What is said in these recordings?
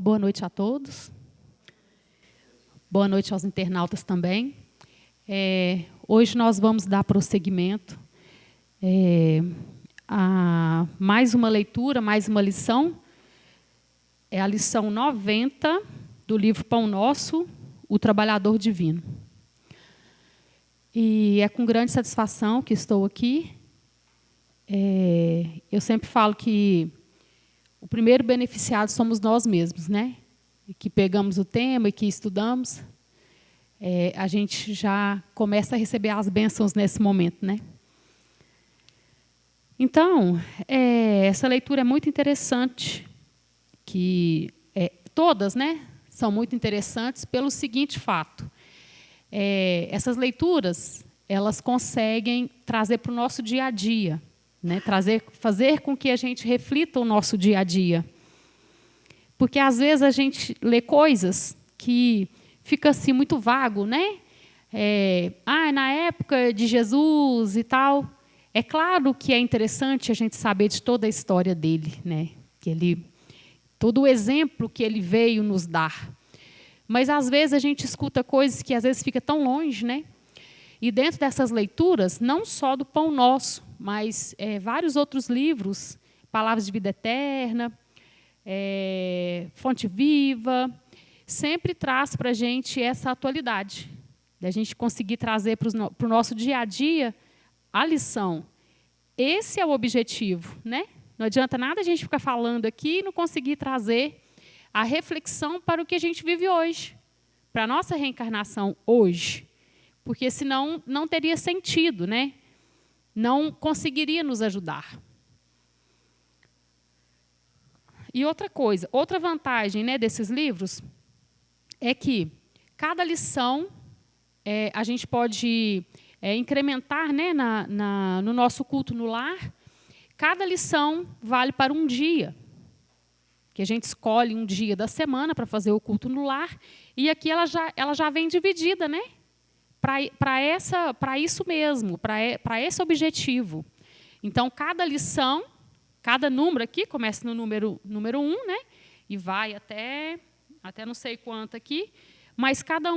boa noite a todos. Boa noite aos internautas também. Hoje nós vamos dar prosseguimento a mais uma leitura, mais uma lição. É a lição 90 do livro Pão Nosso, O Trabalhador Divino. E é com grande satisfação que estou aqui. Eu sempre falo que o primeiro beneficiado somos nós mesmos, né? E que pegamos o tema e que estudamos, a gente já começa a receber as bênçãos nesse momento, né? Então, essa leitura é muito interessante, que todas, né, são muito interessantes pelo seguinte fato. Essas leituras, elas conseguem trazer para o nosso dia a dia, né, fazer com que a gente reflita o nosso dia a dia. Porque, às vezes, a gente lê coisas que fica assim, muito vago, né? Na época de Jesus e tal. É claro que é interessante a gente saber de toda a história dele, né? Todo o exemplo que ele veio nos dar. Mas, às vezes, a gente escuta coisas que, às vezes, fica tão longe, né? E dentro dessas leituras, não só do Pão Nosso, mas vários outros livros, Palavras de Vida Eterna, Fonte Viva, sempre traz para a gente essa atualidade, da gente conseguir trazer para o nosso dia a dia a lição. Esse é o objetivo, né? Não adianta nada a gente ficar falando aqui e não conseguir trazer a reflexão para o que a gente vive hoje, para a nossa reencarnação hoje, porque senão não teria sentido, né? Não conseguiria nos ajudar. E outra coisa, outra vantagem, né, desses livros é que cada lição a gente pode incrementar, né, no nosso culto no lar. Cada lição vale para um dia, que a gente escolhe um dia da semana para fazer o culto no lar, e aqui ela já vem dividida, né? Para isso mesmo, para esse objetivo. Então, cada lição, cada número aqui, começa no número 1, né? E vai até não sei quanto aqui, mas cada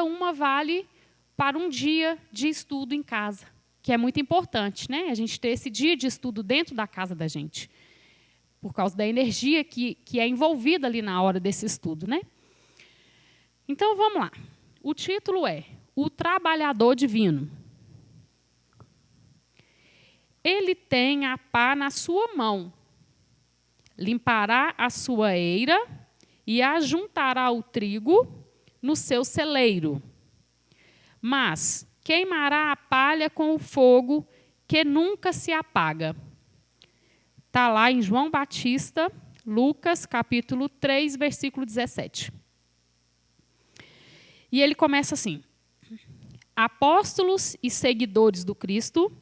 uma vale para um dia de estudo em casa, que é muito importante, né? A gente ter esse dia de estudo dentro da casa da gente, por causa da energia que é envolvida ali na hora desse estudo, né? Então, vamos lá. O título é O Trabalhador Divino. Ele tem a pá na sua mão, limpará a sua eira e ajuntará o trigo no seu celeiro. Mas queimará a palha com o fogo que nunca se apaga. Está lá em João Batista, Lucas, capítulo 3, versículo 17. E ele começa assim: apóstolos e seguidores do Cristo,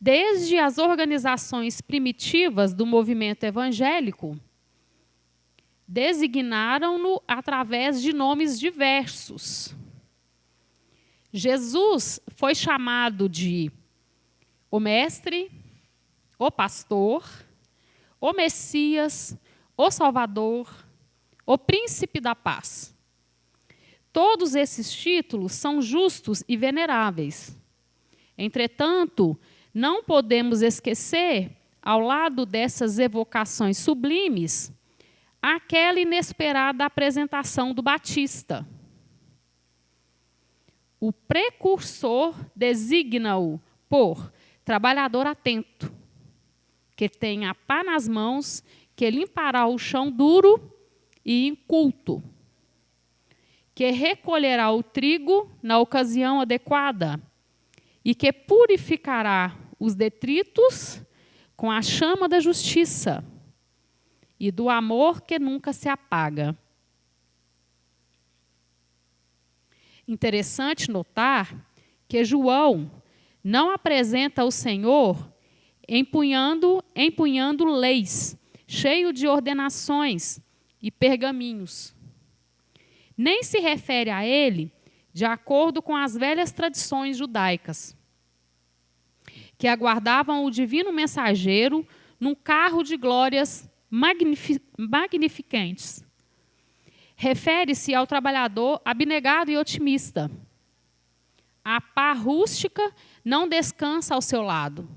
desde as organizações primitivas do movimento evangélico, designaram-no através de nomes diversos. Jesus foi chamado de o Mestre, o Pastor, o Messias, o Salvador, o Príncipe da Paz. Todos esses títulos são justos e veneráveis. Entretanto, não podemos esquecer, ao lado dessas evocações sublimes, aquela inesperada apresentação do Batista. O precursor designa-o por trabalhador atento, que tem a pá nas mãos, que limpará o chão duro e inculto, que recolherá o trigo na ocasião adequada e que purificará os detritos com a chama da justiça e do amor que nunca se apaga. Interessante notar que João não apresenta o Senhor empunhando leis, cheio de ordenações e pergaminhos. Nem se refere a ele de acordo com as velhas tradições judaicas, que aguardavam o divino mensageiro num carro de glórias magnificantes. Refere-se ao trabalhador abnegado e otimista. A pá rústica não descansa ao seu lado,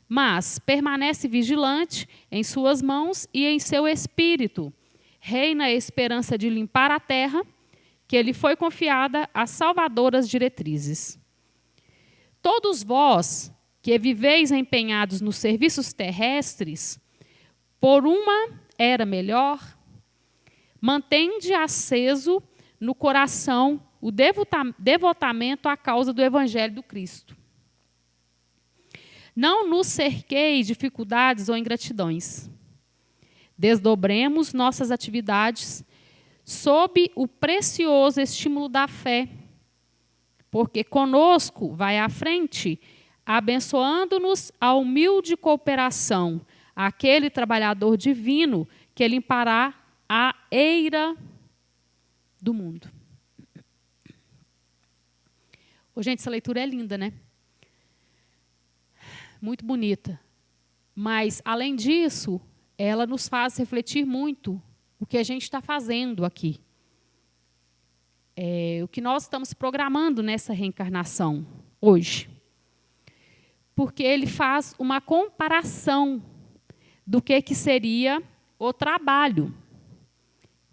mas permanece vigilante em suas mãos e em seu espírito. Reina a esperança de limpar a terra, que lhe foi confiada às salvadoras diretrizes. Todos vós, que viveis empenhados nos serviços terrestres, por uma era melhor, mantende aceso no coração o devotamento à causa do Evangelho do Cristo. Não nos cerqueis dificuldades ou ingratidões. Desdobremos nossas atividades sob o precioso estímulo da fé, porque conosco vai à frente, abençoando-nos a humilde cooperação, aquele trabalhador divino que limpará a eira do mundo. Oh, gente, essa leitura é linda, né? Muito bonita. Mas, além disso, ela nos faz refletir muito o que a gente está fazendo aqui. O que nós estamos programando nessa reencarnação hoje. Porque ele faz uma comparação do que seria o trabalho.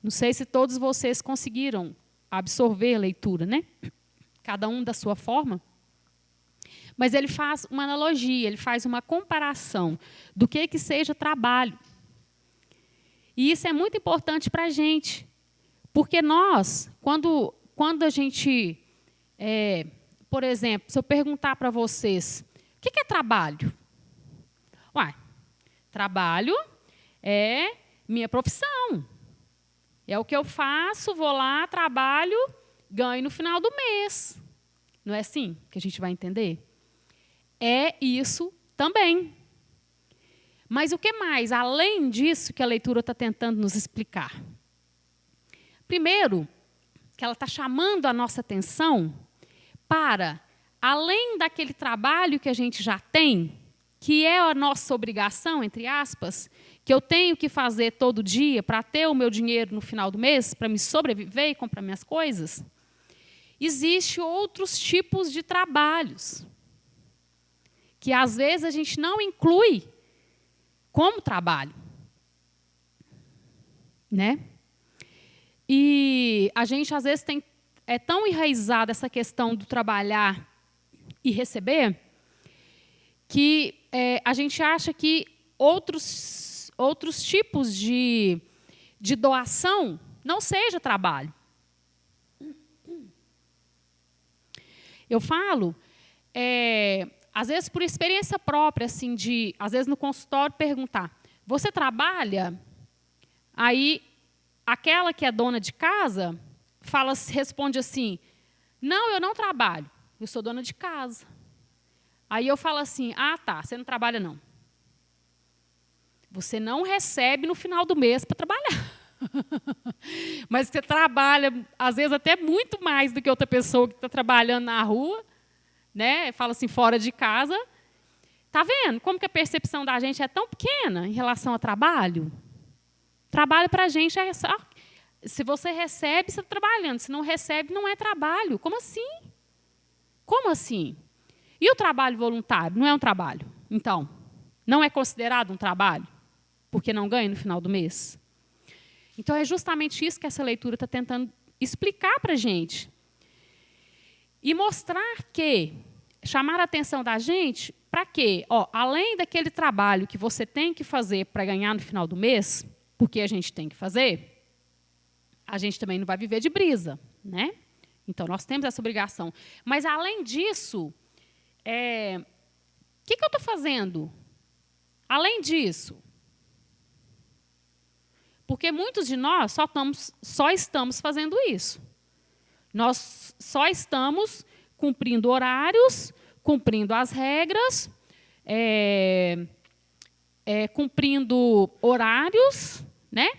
Não sei se todos vocês conseguiram absorver a leitura, né? Cada um da sua forma. Mas ele faz uma analogia, ele faz uma comparação do que seja trabalho. E isso é muito importante para a gente. Porque nós, quando a gente, por exemplo, se eu perguntar para vocês, o que é trabalho? Uai, trabalho é minha profissão. É o que eu faço, vou lá, trabalho, ganho no final do mês. Não é assim que a gente vai entender? É isso também. Mas o que mais, além disso, que a leitura está tentando nos explicar? Primeiro, que ela está chamando a nossa atenção para, além daquele trabalho que a gente já tem, que é a nossa obrigação, entre aspas, que eu tenho que fazer todo dia para ter o meu dinheiro no final do mês, para me sobreviver e comprar minhas coisas, existem outros tipos de trabalhos que, às vezes, a gente não inclui como trabalho. Né? E a gente, às vezes, é tão enraizada essa questão do trabalhar e receber, que a gente acha que outros tipos de doação não seja trabalho. Eu falo, às vezes, por experiência própria, assim, às vezes, no consultório, perguntar, você trabalha? Aí, aquela que é dona de casa responde assim, não, eu não trabalho, eu sou dona de casa. Aí eu falo assim, tá, você não trabalha não. Você não recebe no final do mês para trabalhar. Mas você trabalha, às vezes, até muito mais do que outra pessoa que está trabalhando na rua, né? Fala assim, fora de casa. Está vendo como que a percepção da gente é tão pequena em relação ao trabalho? Trabalho para a gente é só... Se você recebe, você está trabalhando. Se não recebe, não é trabalho. Como assim? Como assim? E o trabalho voluntário? Não é um trabalho? Então, não é considerado um trabalho? Porque não ganha no final do mês? Então, é justamente isso que essa leitura está tentando explicar para a gente. E mostrar que, chamar a atenção da gente, para quê? Além daquele trabalho que você tem que fazer para ganhar no final do mês, porque a gente tem que fazer, a gente também não vai viver de brisa, né? Então, nós temos essa obrigação. Mas, além disso, o que eu estou fazendo? Além disso, porque muitos de nós só estamos fazendo isso. Nós só estamos cumprindo horários, cumprindo as regras, cumprindo horários, né?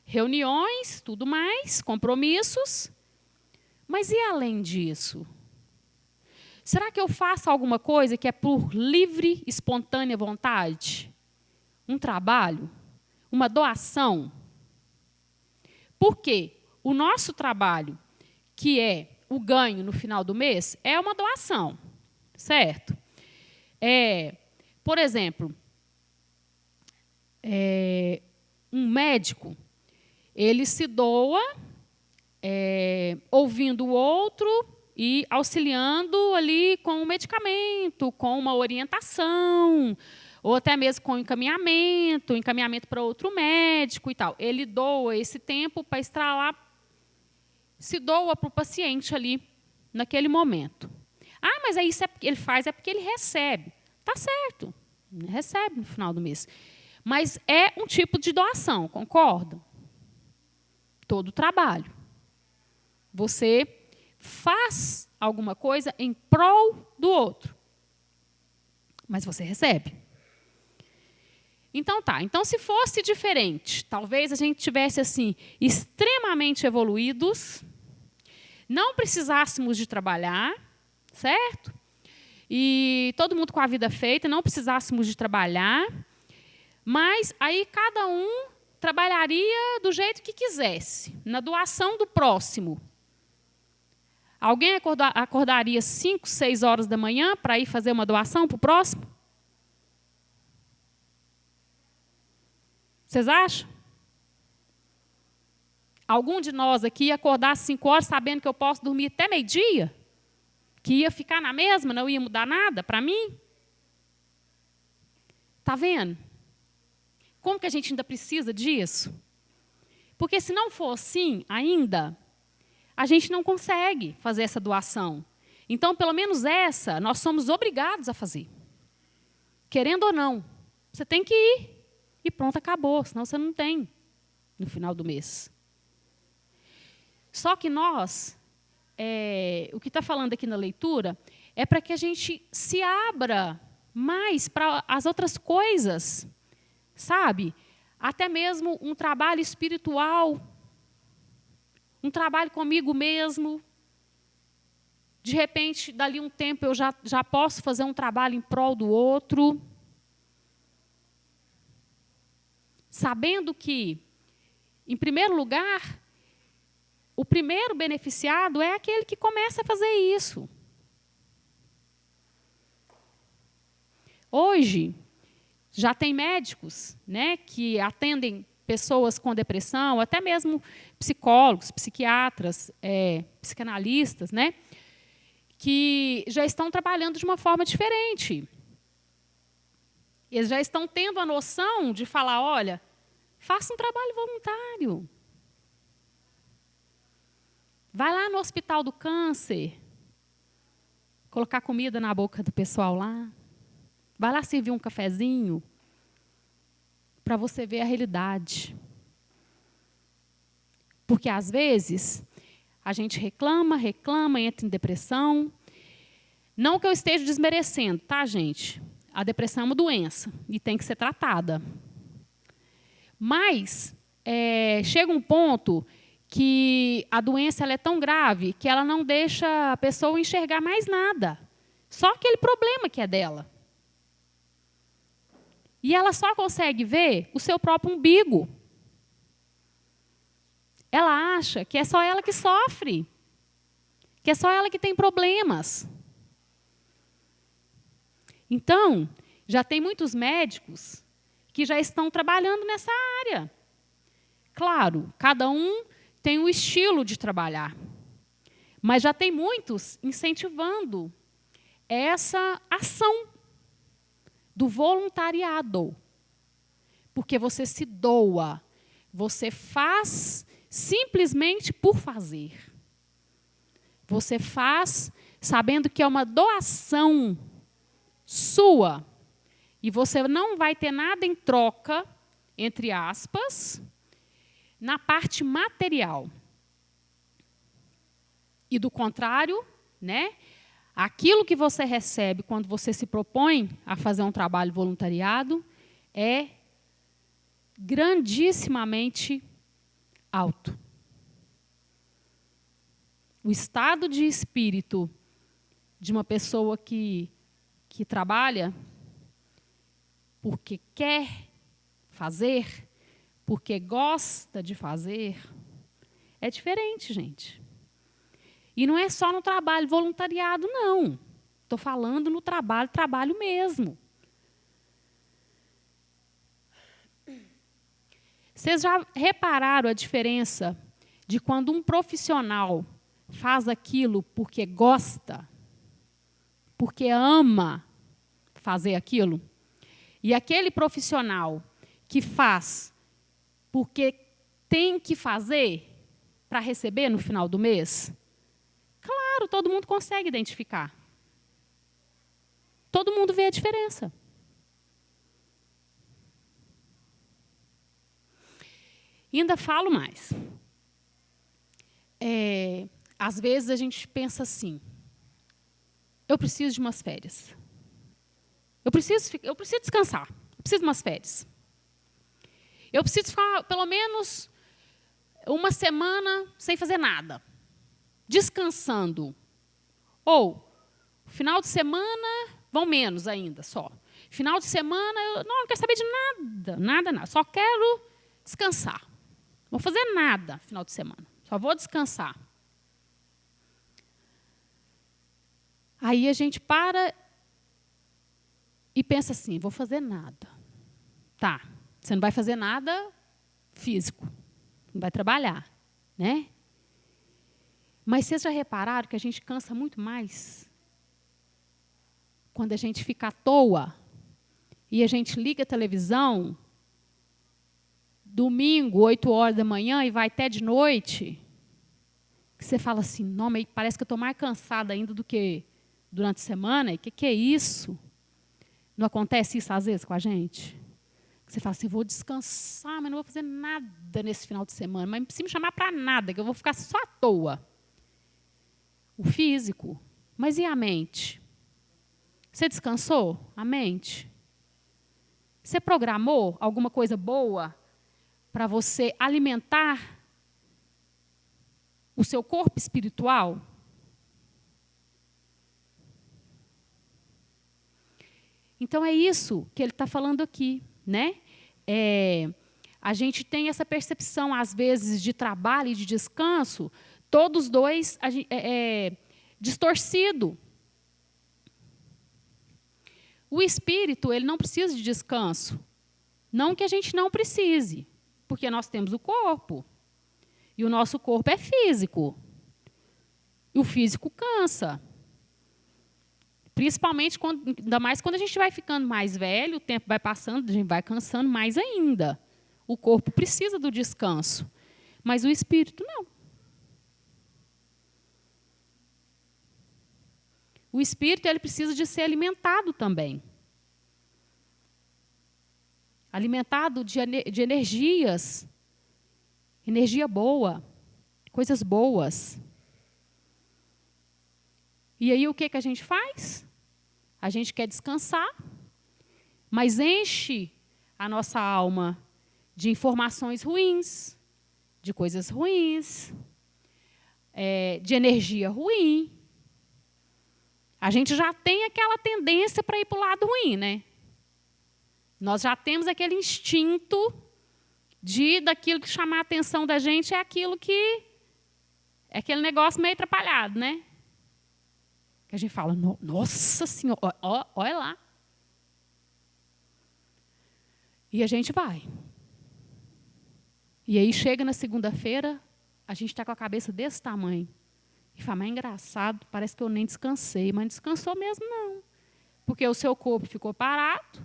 Reuniões, tudo mais, compromissos. Mas e além disso? Será que eu faço alguma coisa que é por livre, espontânea vontade? Um trabalho? uma doação? Porque o nosso trabalho, que é o ganho no final do mês, é uma doação, certo? Por exemplo, um médico, ele se doa ouvindo o outro e auxiliando ali com um medicamento, com uma orientação, ou até mesmo com encaminhamento para outro médico e tal. Ele doa esse tempo para estralar, se doa para o paciente ali, naquele momento. Ah, mas aí isso ele faz porque ele recebe. Tá certo, recebe no final do mês. Mas é um tipo de doação, concordam? Todo trabalho. Você faz alguma coisa em prol do outro, mas você recebe. Então tá. Então, se fosse diferente, talvez a gente tivesse assim extremamente evoluídos, não precisássemos de trabalhar, certo? E todo mundo com a vida feita, não precisássemos de trabalhar, mas aí cada um trabalharia do jeito que quisesse, na doação do próximo. Alguém acordaria 5, 6 horas da manhã para ir fazer uma doação para o próximo? Vocês acham? Algum de nós aqui ia acordar às 5 horas sabendo que eu posso dormir até meio-dia? Que ia ficar na mesma, não ia mudar nada para mim? Está vendo? Como que a gente ainda precisa disso? Porque se não for assim ainda, a gente não consegue fazer essa doação. Então, pelo menos essa, nós somos obrigados a fazer. Querendo ou não. Você tem que ir. E pronto, acabou. Senão você não tem no final do mês. Só que nós, o que está falando aqui na leitura, é para que a gente se abra mais para as outras coisas. Sabe? Até mesmo um trabalho espiritual, um trabalho comigo mesmo. De repente, dali um tempo, eu já posso fazer um trabalho em prol do outro. Sabendo que, em primeiro lugar, o primeiro beneficiado é aquele que começa a fazer isso. Hoje, já tem médicos, né, que atendem pessoas com depressão, até mesmo psicólogos, psiquiatras, psicanalistas, né, que já estão trabalhando de uma forma diferente. Eles já estão tendo a noção de falar, olha, faça um trabalho voluntário. Vai lá no Hospital do Câncer, colocar comida na boca do pessoal lá. Vai lá servir um cafezinho para você ver a realidade. Porque, às vezes, a gente reclama, entra em depressão. Não que eu esteja desmerecendo, tá, gente? A depressão é uma doença e tem que ser tratada. Mas chega um ponto que a doença ela é tão grave que ela não deixa a pessoa enxergar mais nada. Só aquele problema que é dela. E ela só consegue ver o seu próprio umbigo. Ela acha que é só ela que sofre. Que é só ela que tem problemas. Então, já tem muitos médicos que já estão trabalhando nessa área. Claro, cada um tem um estilo de trabalhar. Mas já tem muitos incentivando essa ação do voluntariado. Porque você se doa, você faz simplesmente por fazer. Você faz sabendo que é uma doação sua. E você não vai ter nada em troca, entre aspas, na parte material. E do contrário, né? Aquilo que você recebe quando você se propõe a fazer um trabalho voluntariado é grandissimamente alto. O estado de espírito de uma pessoa que trabalha porque quer fazer, porque gosta de fazer, é diferente, gente. E não é só no trabalho voluntariado, não. Estou falando no trabalho mesmo. Vocês já repararam a diferença de quando um profissional faz aquilo porque gosta, porque ama fazer aquilo, e aquele profissional que faz porque tem que fazer para receber no final do mês? Claro, todo mundo consegue identificar. Todo mundo vê a diferença. E ainda falo mais. Às vezes a gente pensa assim, eu preciso de umas férias. Eu preciso descansar. Eu preciso de umas férias. Eu preciso ficar pelo menos uma semana sem fazer nada. Descansando. Ou, final de semana, vão menos ainda, só. Final de semana, eu não quero saber de nada, nada. Só quero descansar. Não vou fazer nada final de semana. Só vou descansar. Aí a gente para e pensa assim, vou fazer nada. Tá, você não vai fazer nada físico. Não vai trabalhar, né? Mas vocês já repararam que a gente cansa muito mais quando a gente fica à toa e a gente liga a televisão domingo, 8 horas da manhã, e vai até de noite, que você fala assim, não, mas parece que eu estou mais cansada ainda do que durante a semana. E o que é isso? Não acontece isso às vezes com a gente? Você fala assim, vou descansar, mas não vou fazer nada nesse final de semana. Mas não precisa me chamar para nada, que eu vou ficar só à toa. O físico. Mas e a mente? Você descansou a mente? Você programou alguma coisa boa para você alimentar o seu corpo espiritual? Então, é isso que ele está falando aqui, né? A gente tem essa percepção, às vezes, de trabalho e de descanso, todos dois distorcido. O espírito, ele não precisa de descanso. Não que a gente não precise, porque nós temos o corpo. E o nosso corpo é físico. E o físico cansa. Principalmente, ainda mais quando a gente vai ficando mais velho, o tempo vai passando, a gente vai cansando mais ainda. O corpo precisa do descanso, mas o espírito não. O espírito, ele precisa de ser alimentado também. Alimentado de energias, energia boa, coisas boas. E aí o que a gente faz? A gente quer descansar, mas enche a nossa alma de informações ruins, de coisas ruins, de energia ruim. A gente já tem aquela tendência para ir para o lado ruim, né? Nós já temos aquele instinto daquilo que chamar a atenção da gente é aquilo que é aquele negócio meio atrapalhado, né? Que a gente fala, nossa senhora, olha lá. E a gente vai. E aí chega na segunda-feira, a gente está com a cabeça desse tamanho. E fala, mas é engraçado, parece que eu nem descansei. Mas não descansou mesmo, não. Porque o seu corpo ficou parado,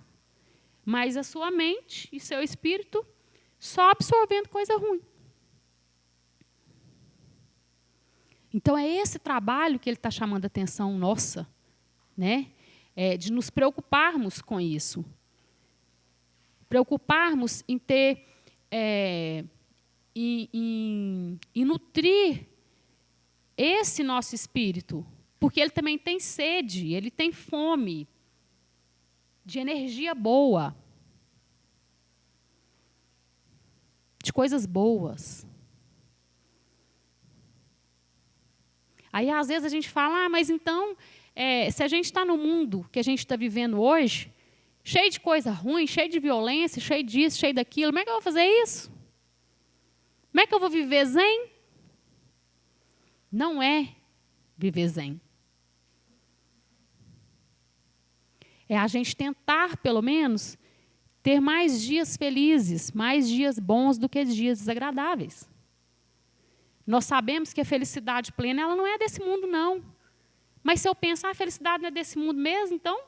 mas a sua mente e seu espírito só absorvendo coisa ruim. Então, é esse trabalho que ele está chamando a atenção nossa, né? De nos preocuparmos com isso. Preocuparmos em ter, em nutrir esse nosso espírito, porque ele também tem sede, ele tem fome de energia boa, de coisas boas. Aí, às vezes, a gente fala, mas então, se a gente está no mundo que a gente está vivendo hoje, cheio de coisa ruim, cheio de violência, cheio disso, cheio daquilo. Como é que eu vou fazer isso? Como é que eu vou viver zen? Não é viver zen. É a gente tentar, pelo menos, ter mais dias felizes, mais dias bons do que dias desagradáveis. Nós sabemos que a felicidade plena ela não é desse mundo, não. Mas se eu pensar, a felicidade não é desse mundo mesmo, então...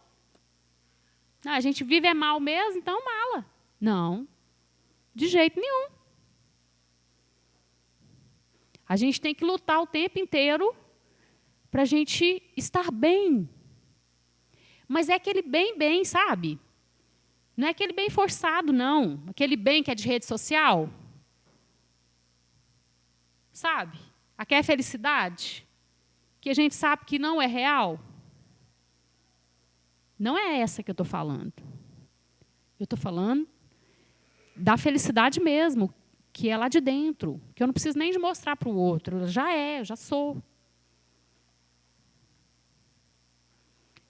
a gente vive é mal mesmo, então mala. Não, de jeito nenhum. A gente tem que lutar o tempo inteiro para a gente estar bem. Mas é aquele bem, sabe? Não é aquele bem forçado, não. Aquele bem que é de rede social. Sabe? Aquela felicidade que a gente sabe que não é real. Não é essa que eu estou falando. Eu estou falando da felicidade mesmo, que é lá de dentro, que eu não preciso nem de mostrar para o outro. Eu já sou.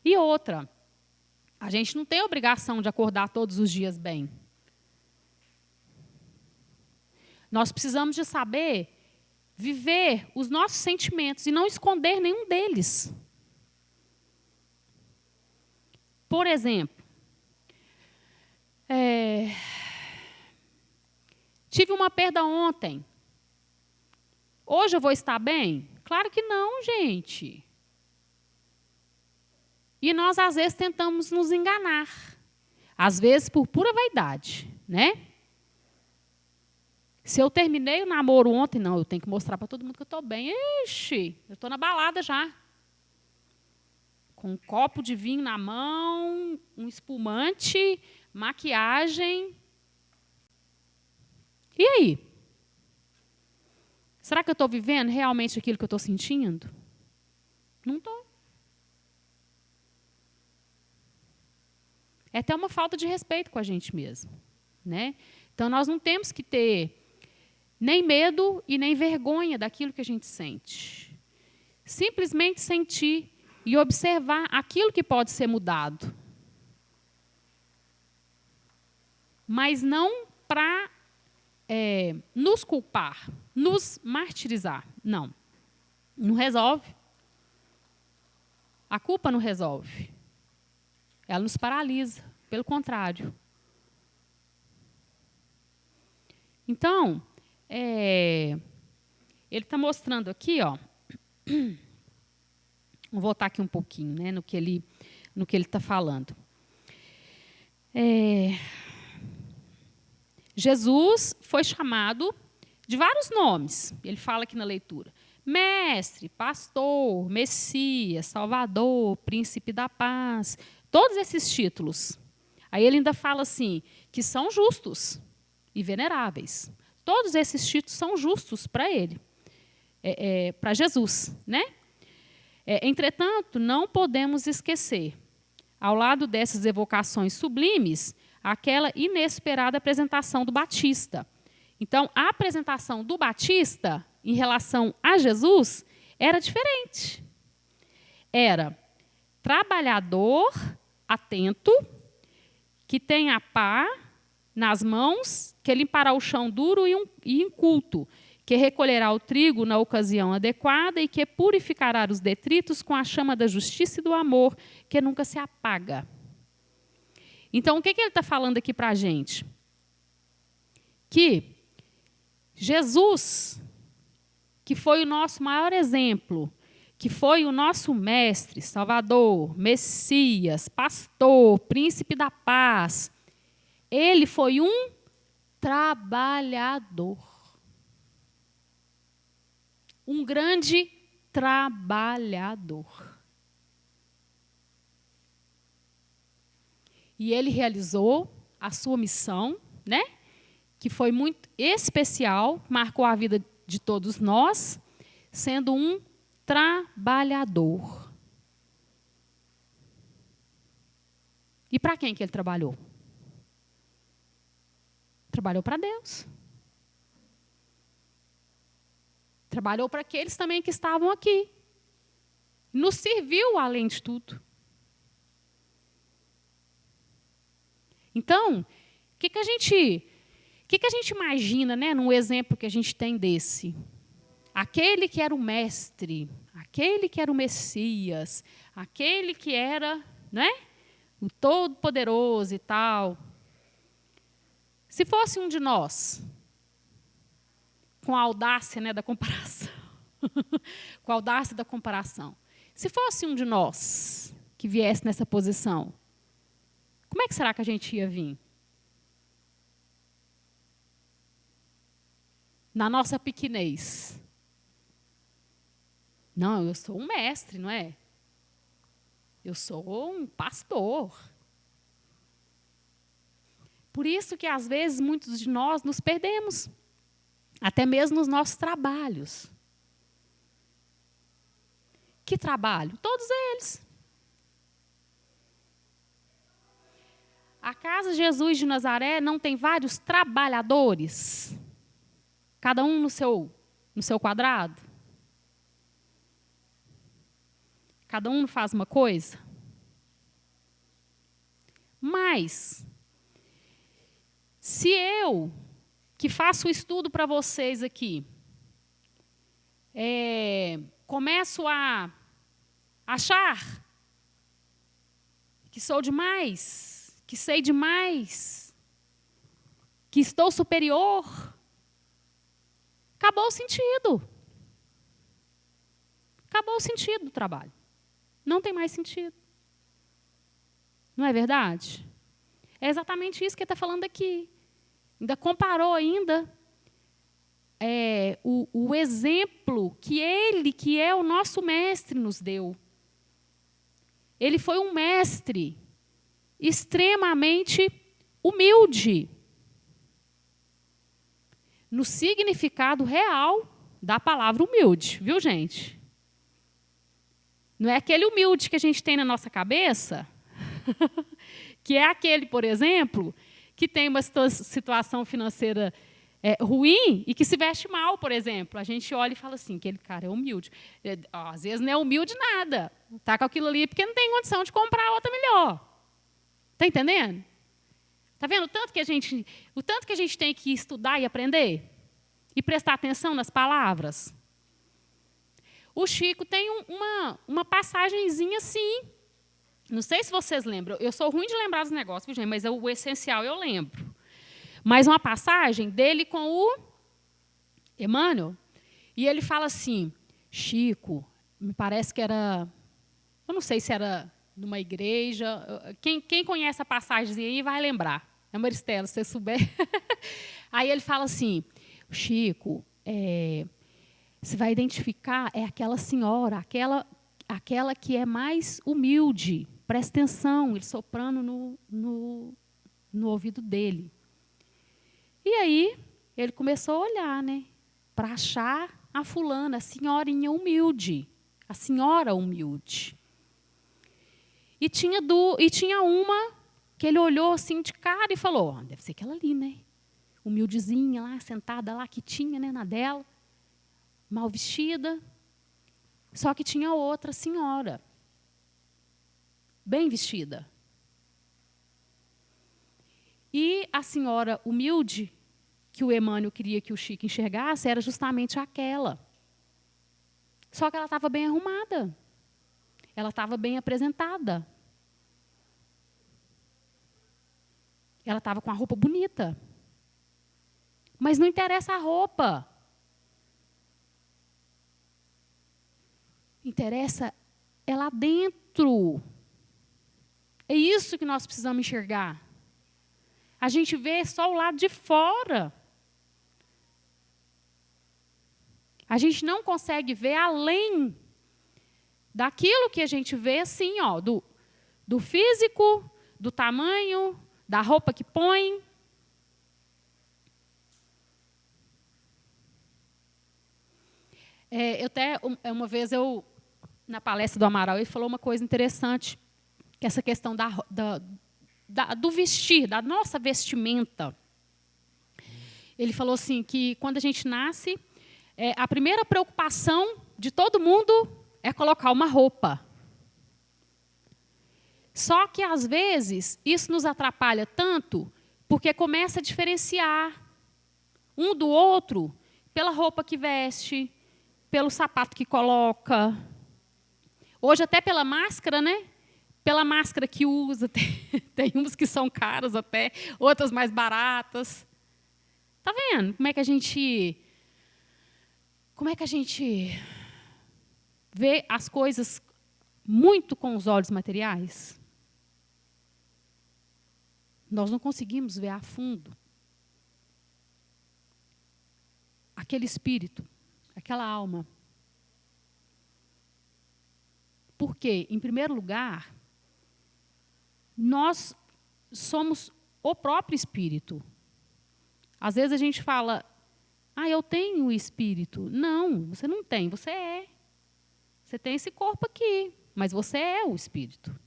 E outra, a gente não tem obrigação de acordar todos os dias bem. Nós precisamos de saber viver os nossos sentimentos e não esconder nenhum deles. Por exemplo, tive uma perda ontem. Hoje eu vou estar bem? Claro que não, gente. E nós, às vezes, tentamos nos enganar. Às vezes, por pura vaidade, né? Se eu terminei o namoro ontem, não, eu tenho que mostrar para todo mundo que eu estou bem. Ixi, eu estou na balada já. Com um copo de vinho na mão, um espumante, maquiagem. E aí? Será que eu estou vivendo realmente aquilo que eu estou sentindo? Não estou. É até uma falta de respeito com a gente mesmo, né? Então, nós não temos que ter nem medo e nem vergonha daquilo que a gente sente. Simplesmente sentir e observar aquilo que pode ser mudado. Mas não para nos culpar, nos martirizar. Não. Não resolve. A culpa não resolve. Ela nos paralisa, pelo contrário. Então, ele está mostrando aqui, ó. Vou voltar aqui um pouquinho, né, no que ele está falando. Jesus foi chamado de vários nomes. Ele fala aqui na leitura. Mestre, pastor, Messias, Salvador, Príncipe da Paz. Todos esses títulos. Aí ele ainda fala assim, que são justos e veneráveis. Todos esses títulos são justos para ele, para Jesus, né? Entretanto, não podemos esquecer, ao lado dessas evocações sublimes, aquela inesperada apresentação do Batista. Então, a apresentação do Batista em relação a Jesus era diferente. Era trabalhador, atento, que tem a pá nas mãos, que limpará o chão duro e inculto, que recolherá o trigo na ocasião adequada e que purificará os detritos com a chama da justiça e do amor, que nunca se apaga. Então, o que ele está falando aqui para a gente? Que Jesus, que foi o nosso maior exemplo, que foi o nosso mestre, Salvador, Messias, pastor, príncipe da paz, ele foi um trabalhador. Um grande trabalhador. E ele realizou a sua missão, né? Que foi muito especial, marcou a vida de todos nós, sendo um trabalhador. E para quem que ele trabalhou? Trabalhou para Deus. Trabalhou para aqueles também que estavam aqui. Nos serviu além de tudo. Então, o que a gente imagina, né, num exemplo que a gente tem desse? Aquele que era o mestre, aquele que era o Messias, aquele que era, né, o Todo-Poderoso e tal. Se fosse um de nós, com a audácia, né, da comparação, com a audácia da comparação, se fosse um de nós que viesse nessa posição, como é que será que a gente ia vir? Na nossa pequenez. Não, eu sou um mestre, não é? Eu sou um pastor. Por isso que, às vezes, muitos de nós nos perdemos, até mesmo nos nossos trabalhos. Que trabalho? Todos eles. A Casa Jesus de Nazaré não tem vários trabalhadores? Cada um no seu quadrado? Cada um faz uma coisa? Mas, se eu, que faço o estudo para vocês aqui, começo a achar que sou demais, que sei demais, que estou superior, acabou o sentido. Acabou o sentido do trabalho. Não tem mais sentido. Não é verdade? É exatamente isso que ele está falando aqui. Ainda comparou o exemplo que ele, que é o nosso mestre, nos deu. Ele foi um mestre extremamente humilde, no significado real da palavra humilde, viu, gente? Não é aquele humilde que a gente tem na nossa cabeça, que é aquele, por exemplo, que tem uma situação financeira ruim e que se veste mal, por exemplo. A gente olha e fala assim, aquele cara é humilde. Às vezes não é humilde nada. Está com aquilo ali porque não tem condição de comprar outra melhor. Está entendendo? Está vendo o tanto que a gente tem que estudar e aprender? E prestar atenção nas palavras? O Chico tem uma passagenzinha assim. Não sei se vocês lembram. Eu sou ruim de lembrar dos negócios, viu, gente? Mas o essencial eu lembro. Mas uma passagem dele com o Emmanuel. E ele fala assim, Chico, me parece que era... Eu não sei se era numa igreja. Quem conhece a passagem aí vai lembrar. É Maristela, se você souber. Aí ele fala assim, Chico, você vai identificar, é aquela senhora, aquela que é mais humilde. Presta atenção, ele soprando no ouvido dele. E aí, ele começou a olhar, né, para achar a fulana, a senhorinha humilde. A senhora humilde. E tinha uma que ele olhou assim de cara e falou, deve ser aquela ali, né? Humildezinha lá, sentada lá, que tinha, né, na dela. Mal vestida. Só que tinha outra senhora. Bem vestida. E a senhora humilde, que o Emmanuel queria que o Chico enxergasse, era justamente aquela. Só que ela estava bem arrumada. Ela estava bem apresentada. Ela estava com a roupa bonita. Mas não interessa a roupa. Interessa é lá dentro. É isso que nós precisamos enxergar. A gente vê só o lado de fora. A gente não consegue ver além daquilo que a gente vê, assim, ó, do físico, do tamanho, da roupa que põe. Uma vez, na palestra do Amaral, ele falou uma coisa interessante, que é essa questão do vestir, da nossa vestimenta. Ele falou assim, que quando a gente nasce, a primeira preocupação de todo mundo é colocar uma roupa. Só que, às vezes, isso nos atrapalha tanto porque começa a diferenciar um do outro pela roupa que veste, pelo sapato que coloca. Hoje, até pela máscara, né? Pela máscara que usa. Tem umas que são caras até, outras mais baratas. Está vendo como é que a gente vê as coisas muito com os olhos materiais? Nós não conseguimos ver a fundo aquele espírito, aquela alma. Porque, em primeiro lugar, nós somos o próprio espírito. Às vezes a gente fala, eu tenho o espírito. Não, você não tem, você é. Você tem esse corpo aqui, mas você é o espírito.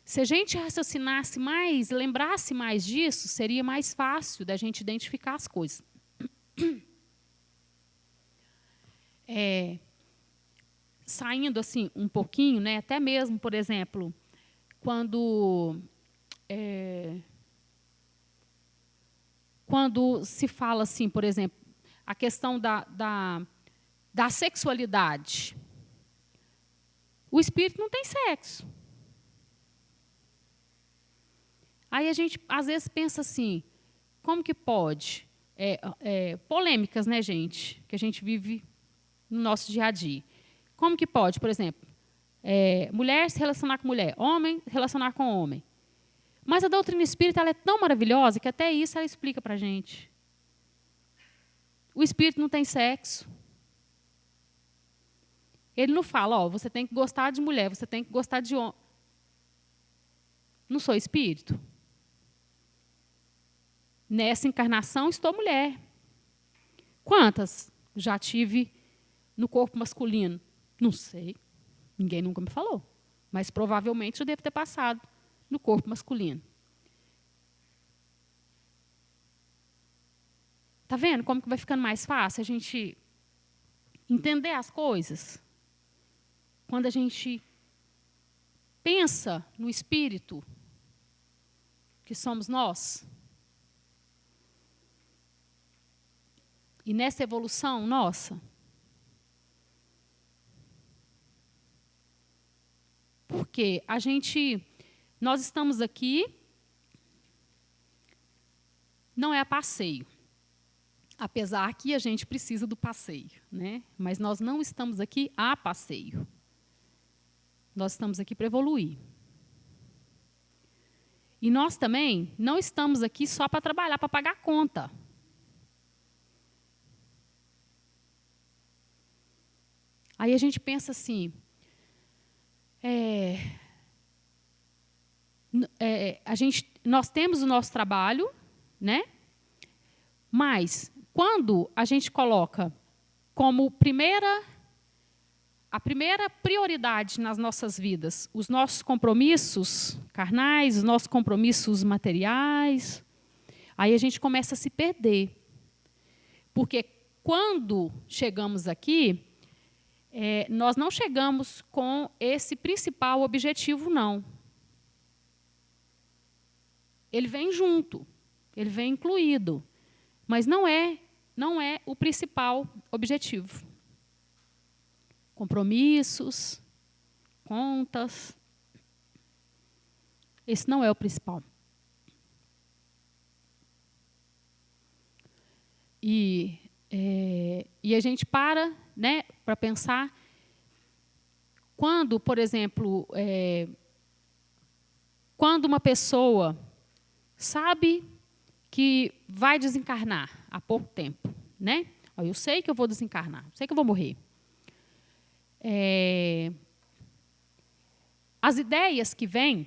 Se a gente raciocinasse mais, lembrasse mais disso, seria mais fácil da gente identificar as coisas. Saindo assim um pouquinho, né, até mesmo, por exemplo, quando se fala assim, por exemplo, a questão da sexualidade. O espírito não tem sexo. Aí a gente, às vezes, pensa assim, como que pode? Polêmicas, né, gente? Que a gente vive no nosso dia a dia. Como que pode, por exemplo, mulher se relacionar com mulher, homem se relacionar com homem. Mas a doutrina espírita ela é tão maravilhosa que até isso ela explica para a gente. O espírito não tem sexo. Ele não fala, você tem que gostar de mulher, você tem que gostar de homem. Não sou espírito. Nessa encarnação, estou mulher. Quantas já tive no corpo masculino? Não sei. Ninguém nunca me falou. Mas provavelmente eu devo ter passado no corpo masculino. Está vendo como que vai ficando mais fácil a gente entender as coisas? Quando a gente pensa no espírito, que somos nós, e nessa evolução nossa, porque nós estamos aqui, não é a passeio, apesar que a gente precisa do passeio, né? Mas nós não estamos aqui a passeio. Nós estamos aqui para evoluir. E nós também não estamos aqui só para trabalhar, para pagar a conta. Aí a gente pensa assim, nós temos o nosso trabalho, né? Mas quando a gente coloca como a primeira prioridade nas nossas vidas os nossos compromissos carnais, os nossos compromissos materiais, aí a gente começa a se perder. Porque quando chegamos aqui, nós não chegamos com esse principal objetivo, não. Ele vem junto, ele vem incluído, mas não é o principal objetivo. Compromissos, contas, esse não é o principal. E a gente para, né, para pensar quando, por exemplo, quando uma pessoa sabe que vai desencarnar há pouco tempo, né? Eu sei que eu vou desencarnar, sei que eu vou morrer. As ideias que vêm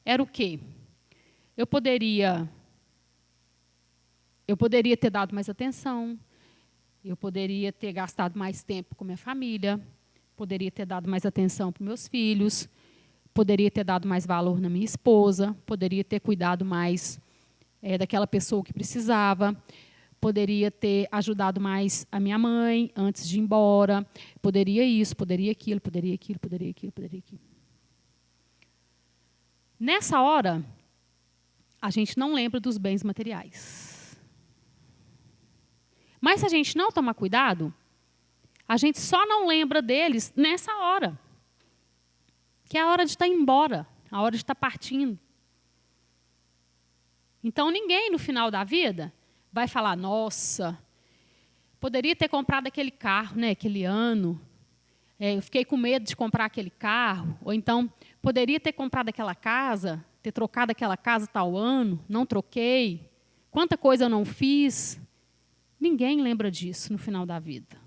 era o quê? Eu poderia ter dado mais atenção, eu poderia ter gastado mais tempo com minha família, poderia ter dado mais atenção para meus filhos, poderia ter dado mais valor na minha esposa, poderia ter cuidado mais daquela pessoa que precisava, poderia ter ajudado mais a minha mãe antes de ir embora, poderia isso, poderia aquilo, poderia aquilo, poderia aquilo, poderia aquilo. Nessa hora, a gente não lembra dos bens materiais. Mas se a gente não tomar cuidado, a gente só não lembra deles nessa hora. Que é a hora de estar indo embora, a hora de estar partindo. Então, ninguém no final da vida vai falar, nossa, poderia ter comprado aquele carro, né, aquele ano, eu fiquei com medo de comprar aquele carro, ou então, poderia ter comprado aquela casa, ter trocado aquela casa tal ano, não troquei, quanta coisa eu não fiz. Ninguém lembra disso no final da vida.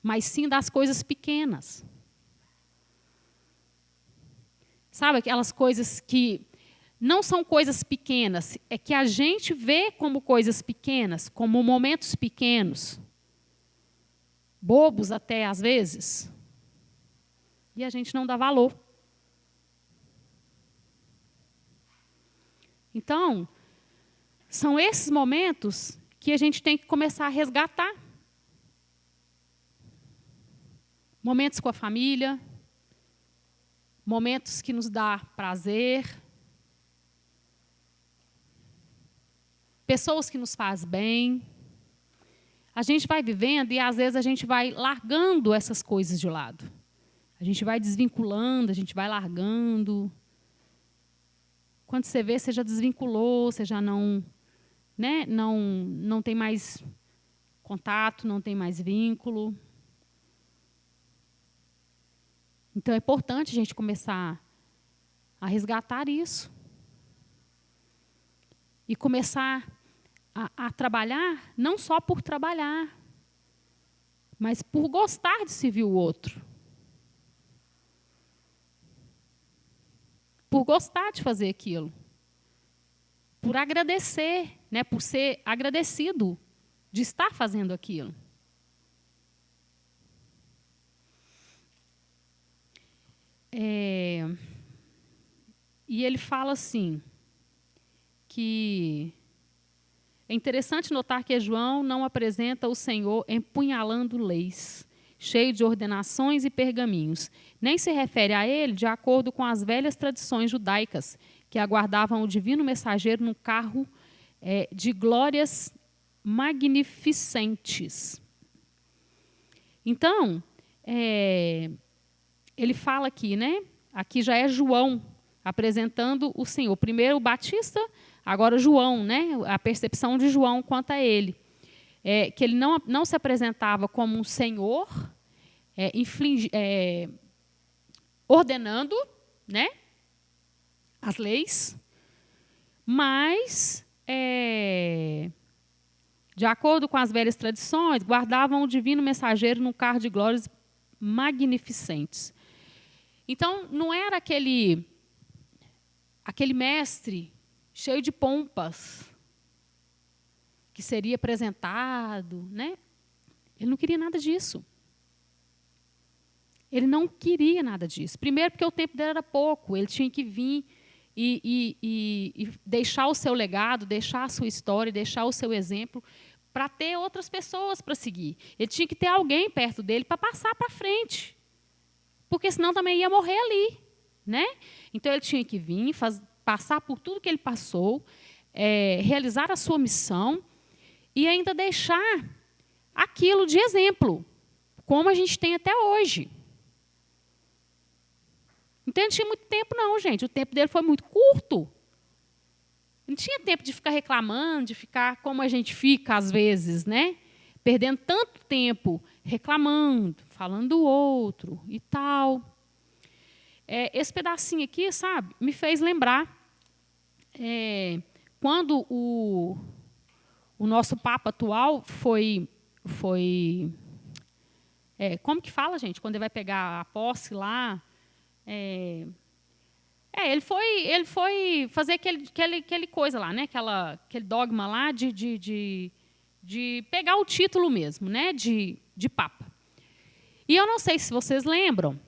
Mas sim das coisas pequenas. Sabe, aquelas coisas que não são coisas pequenas, é que a gente vê como coisas pequenas, como momentos pequenos, bobos até às vezes, e a gente não dá valor. Então, são esses momentos que a gente tem que começar a resgatar. Momentos com a família, momentos que nos dá prazer, pessoas que nos fazem bem. A gente vai vivendo e, às vezes, a gente vai largando essas coisas de lado. A gente vai desvinculando, a gente vai largando. Quando você vê, você já desvinculou, você já não, né, não tem mais contato, não tem mais vínculo. Então, é importante a gente começar a resgatar isso. E começar a trabalhar, não só por trabalhar, mas por gostar de servir o outro. Por gostar de fazer aquilo. Por agradecer, né, por ser agradecido de estar fazendo aquilo. E ele fala assim, que é interessante notar que João não apresenta o Senhor empunhalando leis, cheio de ordenações e pergaminhos, nem se refere a ele de acordo com as velhas tradições judaicas, que aguardavam o divino mensageiro num carro de glórias magnificentes. Então, ele fala aqui, né? Aqui já é João apresentando o Senhor. Primeiro o Batista, agora João, né? A percepção de João quanto a ele. Que ele não se apresentava como um Senhor, ordenando, né, as leis, mas, de acordo com as velhas tradições, guardavam o divino mensageiro num carro de glórias magnificentes. Então, não era aquele mestre cheio de pompas que seria apresentado, né? Ele não queria nada disso. Ele não queria nada disso. Primeiro, porque o tempo dele era pouco. Ele tinha que vir e deixar o seu legado, deixar a sua história, deixar o seu exemplo, para ter outras pessoas para seguir. Ele tinha que ter alguém perto dele para passar para frente. Porque senão também ia morrer ali, né? Então ele tinha que vir, passar por tudo que ele passou, realizar a sua missão e ainda deixar aquilo de exemplo, como a gente tem até hoje. Então ele não tinha muito tempo não, gente. O tempo dele foi muito curto. Não tinha tempo de ficar reclamando, de ficar como a gente fica às vezes, né? Perdendo tanto tempo reclamando, falando do outro e tal. Esse pedacinho aqui, sabe, me fez lembrar quando o nosso Papa atual foi como que fala, gente, quando ele vai pegar a posse lá, ele foi fazer aquele coisa lá, né, aquele dogma lá de pegar o título mesmo, né, de Papa. E eu não sei se vocês lembram,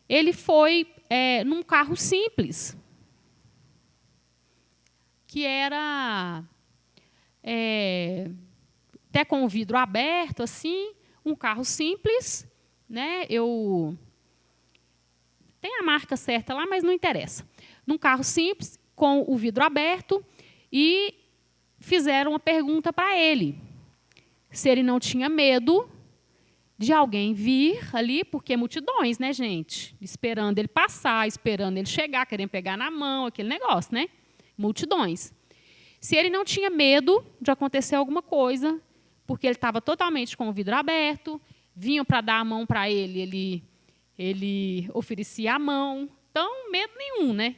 ele foi num carro simples, que era até com o vidro aberto, assim, um carro simples, né? Tem a marca certa lá, mas não interessa. Num carro simples, com o vidro aberto, e fizeram uma pergunta para ele, se ele não tinha medo de alguém vir ali, porque multidões, né, gente? Esperando ele passar, esperando ele chegar, querendo pegar na mão, aquele negócio, né? Multidões. Se ele não tinha medo de acontecer alguma coisa, porque ele estava totalmente com o vidro aberto, vinham para dar a mão para ele, ele oferecia a mão. Então, medo nenhum, né?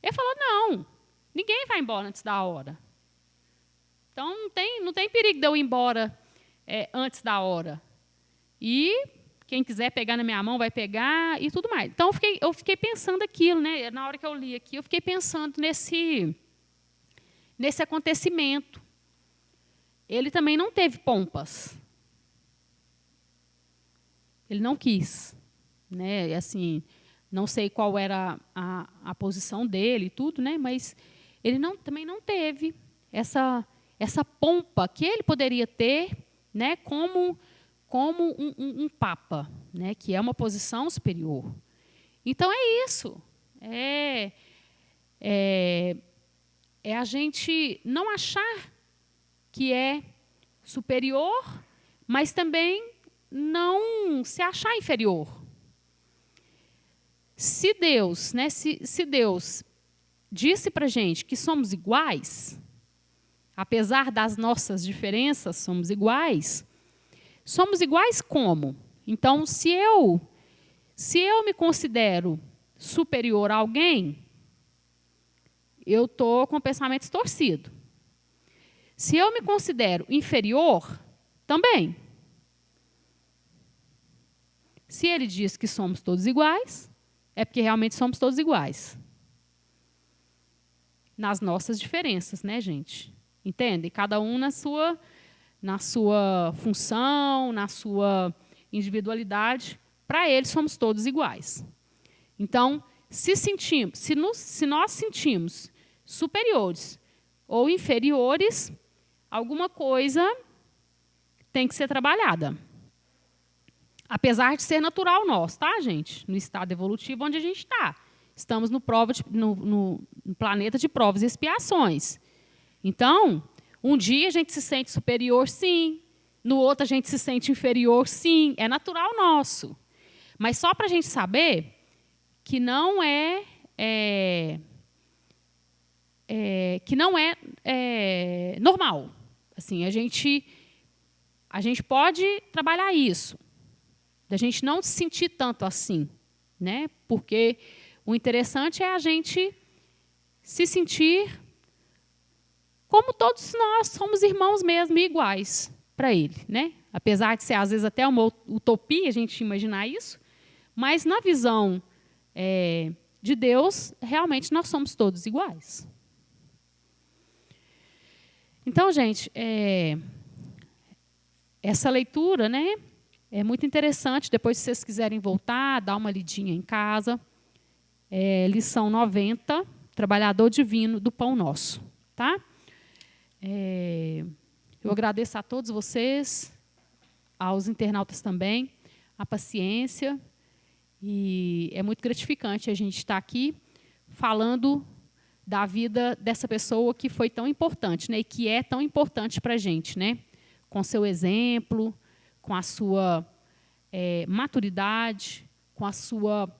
Ele falou, não, ninguém vai embora antes da hora. Então, não tem perigo de eu ir embora antes da hora. E quem quiser pegar na minha mão vai pegar e tudo mais. Então, eu fiquei pensando aquilo, né? Na hora que eu li aqui, eu fiquei pensando nesse acontecimento. Ele também não teve pompas. Ele não quis. Né? Assim, não sei qual era a posição dele e tudo, né? Mas ele também não teve essa pompa que ele poderia ter, né? Como um papa, né? Que é uma posição superior. Então, é isso. É a gente não achar que é superior, mas também não se achar inferior. Se Deus, né, se Deus disse para a gente que somos iguais, apesar das nossas diferenças, somos iguais como? Então, se eu me considero superior a alguém, eu estou com pensamentos torcidos. Se eu me considero inferior, também. Se ele diz que somos todos iguais, é porque realmente somos todos iguais. Nas nossas diferenças, né, gente? Entende? Cada um na sua função, na sua individualidade. Para ele, somos todos iguais. Então, se nós sentimos superiores ou inferiores, alguma coisa tem que ser trabalhada. Apesar de ser natural nosso, tá, gente? No estado evolutivo onde a gente está. Estamos no planeta de provas e expiações. Então, um dia a gente se sente superior, sim. No outro a gente se sente inferior, sim. É natural nosso. Mas só para a gente saber que não é normal. Assim, a gente pode trabalhar isso, da gente não se sentir tanto assim, né? Porque o interessante é a gente se sentir como todos nós somos irmãos mesmo e iguais para ele, né? Apesar de ser às vezes até uma utopia a gente imaginar isso, mas na visão de Deus, realmente nós somos todos iguais. Então, gente, essa leitura, né, é muito interessante. Depois, se vocês quiserem voltar, dar uma lidinha em casa. Lição 90, Trabalhador Divino do Pão Nosso. Tá? Eu agradeço a todos vocês, aos internautas também, a paciência. E é muito gratificante a gente estar aqui falando da vida dessa pessoa que foi tão importante, né, e que é tão importante para a gente, né, com seu exemplo, com a sua maturidade, com a sua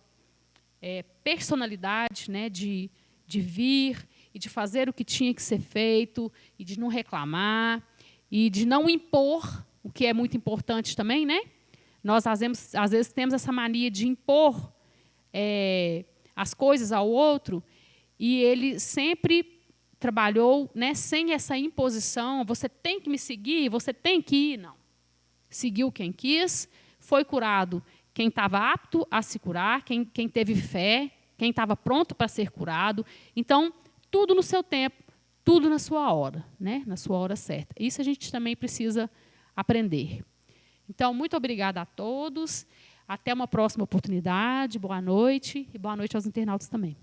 personalidade, né, de vir e de fazer o que tinha que ser feito, e de não reclamar, e de não impor, o que é muito importante também, né? Nós, às vezes, temos essa mania de impor as coisas ao outro, e ele sempre trabalhou, né, sem essa imposição, você tem que me seguir, você tem que ir, não. Seguiu quem quis, foi curado quem estava apto a se curar, quem teve fé, quem estava pronto para ser curado. Então, tudo no seu tempo, tudo na sua hora, né, na sua hora certa. Isso a gente também precisa aprender. Então, muito obrigada a todos. Até uma próxima oportunidade. Boa noite. E boa noite aos internautas também.